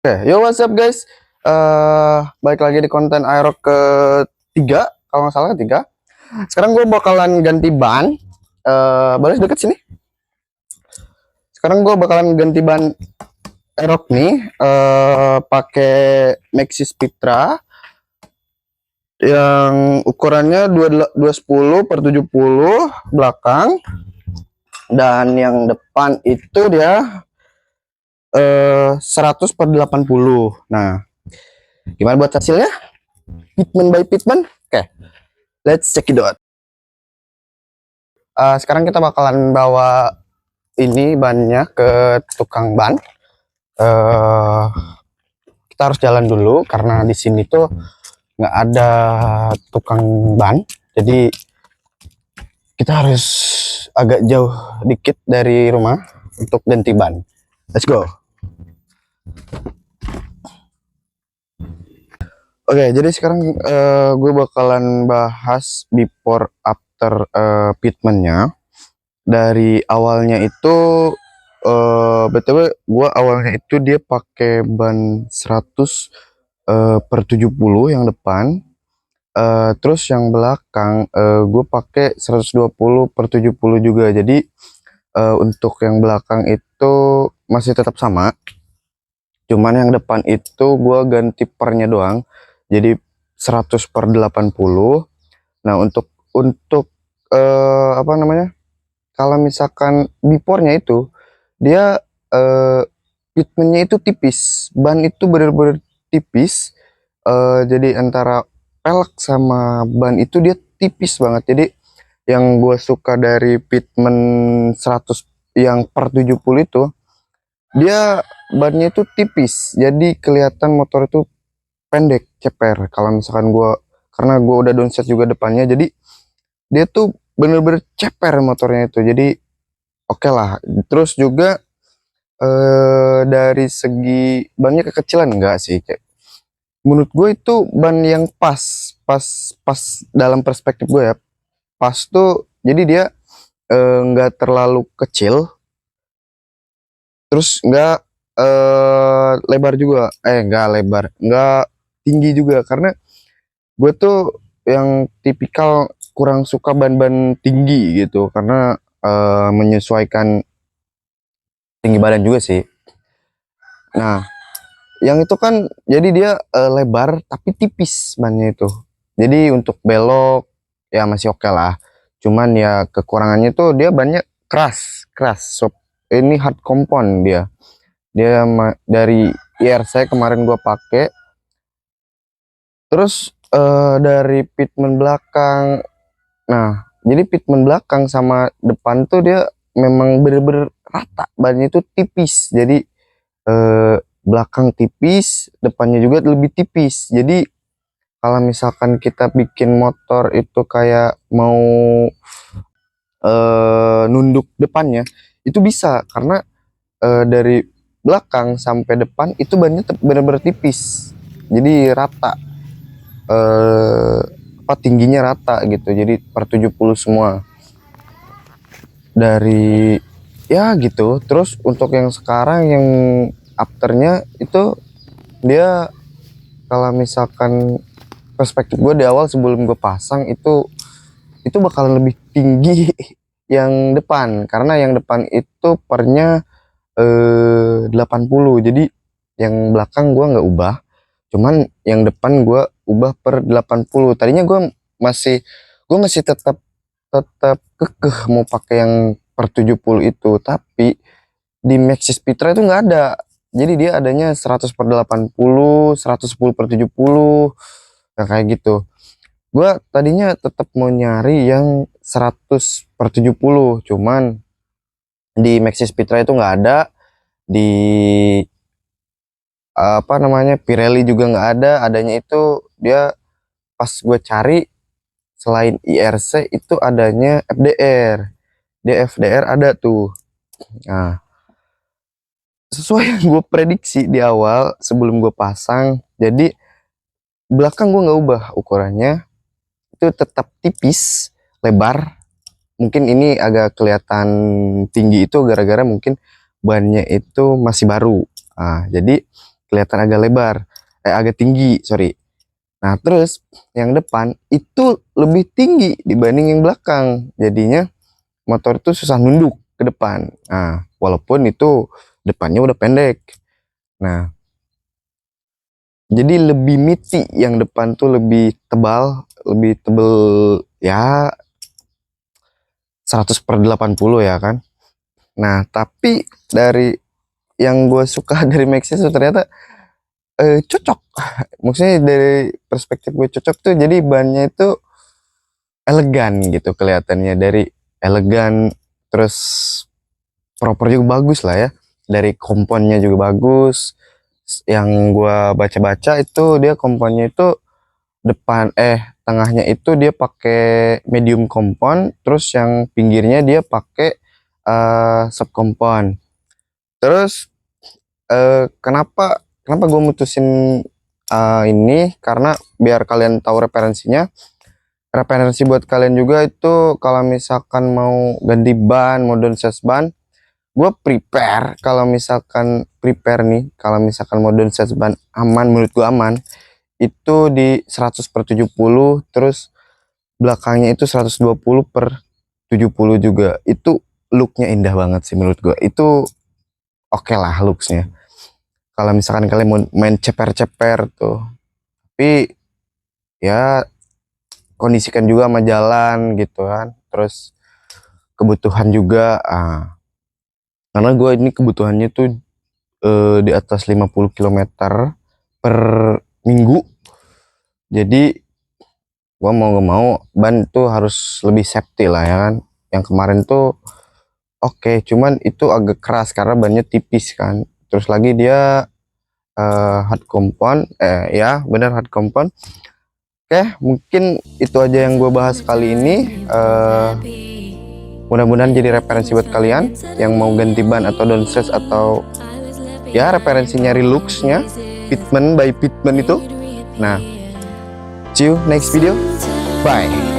Yo what's up guys? Balik lagi di konten Aerox ketiga, kalau nggak salah ketiga. Sekarang gue bakalan ganti ban. Baris deket sini. Sekarang gue bakalan ganti ban Aerox nih, pakai Maxxis Pitra yang ukurannya 210 per 70 belakang, dan yang depan itu dia 100 per 80. Nah, gimana buat hasilnya? Pitman by Pitman. Oke, let's check it out. Sekarang kita bakalan bawa ini bannya ke tukang ban. Kita harus jalan dulu karena di sini tuh nggak ada tukang ban, jadi kita harus agak jauh dikit dari rumah untuk ganti ban. Let's go. Oke, jadi sekarang gue bakalan bahas before after fitmentnya. Dari awalnya itu btw gue awalnya itu dia pakai ban 100 per 70 yang depan, terus yang belakang gue pakai 120 per 70 juga. Jadi untuk yang belakang itu masih tetap sama, cuman yang depan itu gue ganti pernya doang jadi 100 per 80. Nah, untuk apa namanya, kalau misalkan beforenya itu dia fitmentnya itu tipis, ban itu bener-bener tipis, jadi antara pelek sama ban itu dia tipis banget. Jadi yang gue suka dari fitment 100 yang per 70 itu, dia bannya itu tipis, jadi kelihatan motor itu pendek, ceper. Kalau misalkan gue, karena gue udah downset juga depannya, jadi dia tuh bener-bener ceper motornya itu, jadi oke lah. Terus juga dari segi bannya kekecilan enggak sih, kayak menurut gue itu ban yang pas pas pas dalam perspektif gue ya, pas tuh. Jadi dia nggak terlalu kecil, terus nggak lebar juga, nggak lebar, nggak tinggi juga, karena gue tuh yang tipikal kurang suka ban-ban tinggi gitu, karena menyesuaikan tinggi badan juga sih. Nah, yang itu kan jadi dia lebar tapi tipis bannya itu. Jadi untuk belok ya masih oke lah. Cuman ya kekurangannya tuh dia banyak keras, keras. Ini hard compound dia. Dia dari IR saya kemarin gua pakai. Terus dari pitman belakang. Nah, jadi pitman belakang sama depan tuh dia memang bener-bener rata. Bannya itu tipis. Jadi belakang tipis, depannya juga lebih tipis. Jadi kalau misalkan kita bikin motor itu kayak mau nunduk depannya, itu bisa, karena dari belakang sampai depan itu bannya bener-bener tipis. Jadi rata, apa, tingginya rata gitu. Jadi per 70 semua. Dari ya gitu. Terus untuk yang sekarang yang afternya itu dia, kalau misalkan perspektif gue di awal sebelum gue pasang itu bakalan lebih tinggi yang depan, karena yang depan itu pernya 80. Jadi yang belakang gue nggak ubah, cuman yang depan gue ubah per 80. Tadinya gue masih tetap tetap kekeh mau pakai yang per 70 itu, tapi di Maxxis Pitra itu nggak ada. Jadi dia adanya 100 per 80, 110 per 70, nah kayak gitu. Gue tadinya tetap mau nyari yang 100 per 70, cuman di Maxxis Pitra itu nggak ada, di apa namanya, Pirelli juga nggak ada. Adanya itu dia pas gue cari selain IRC itu adanya FDR. Di FDR ada tuh. Nah, sesuai yang gue prediksi di awal sebelum gue pasang, jadi belakang gue nggak ubah ukurannya, itu tetap tipis, lebar. Mungkin ini agak kelihatan tinggi itu gara-gara mungkin bannya itu masih baru. Nah, jadi kelihatan agak lebar, agak tinggi, sorry. Nah, terus yang depan itu lebih tinggi dibanding yang belakang. Jadinya motor itu susah nunduk ke depan. Nah, walaupun itu depannya udah pendek. Nah, jadi lebih miti yang depan tuh lebih tebal ya 100/80 ya kan. Nah, tapi dari yang gue suka dari Maxxis tuh ternyata cocok. Maksudnya dari perspektif gue cocok tuh, jadi bannya itu elegan gitu kelihatannya, dari elegan terus proper juga bagus lah ya, dari komponnya juga bagus. Yang gua baca-baca itu dia komponnya itu tengahnya itu dia pakai medium kompon, terus yang pinggirnya dia pakai subkompon. Terus kenapa gue mutusin ini, karena biar kalian tahu referensinya. Referensi buat kalian juga itu, kalau misalkan mau ganti ban, mau downsize ban, gue kalau misalkan mau downsize ban aman, menurut gue aman, itu di 100/70, terus belakangnya itu 120/70 juga. Itu looknya indah banget sih menurut gue. Itu oke lah looksnya. Kalau misalkan kalian mau main ceper-ceper tuh, tapi ya kondisikan juga sama jalan gitu kan, terus kebutuhan juga. Karena gue ini kebutuhannya tuh di atas 50 km per minggu, jadi gue mau gak mau ban tuh harus lebih safety lah ya kan. Yang kemarin tuh oke, cuman itu agak keras karena bannya tipis kan, terus lagi dia hard compound, ya bener hard compound. Oke, mungkin itu aja yang gue bahas kali ini. Mudah-mudahan jadi referensi buat kalian yang mau ganti ban atau downsize, atau ya referensi nyari looksnya Pitman by Pitman itu. Nah, see you next video, bye.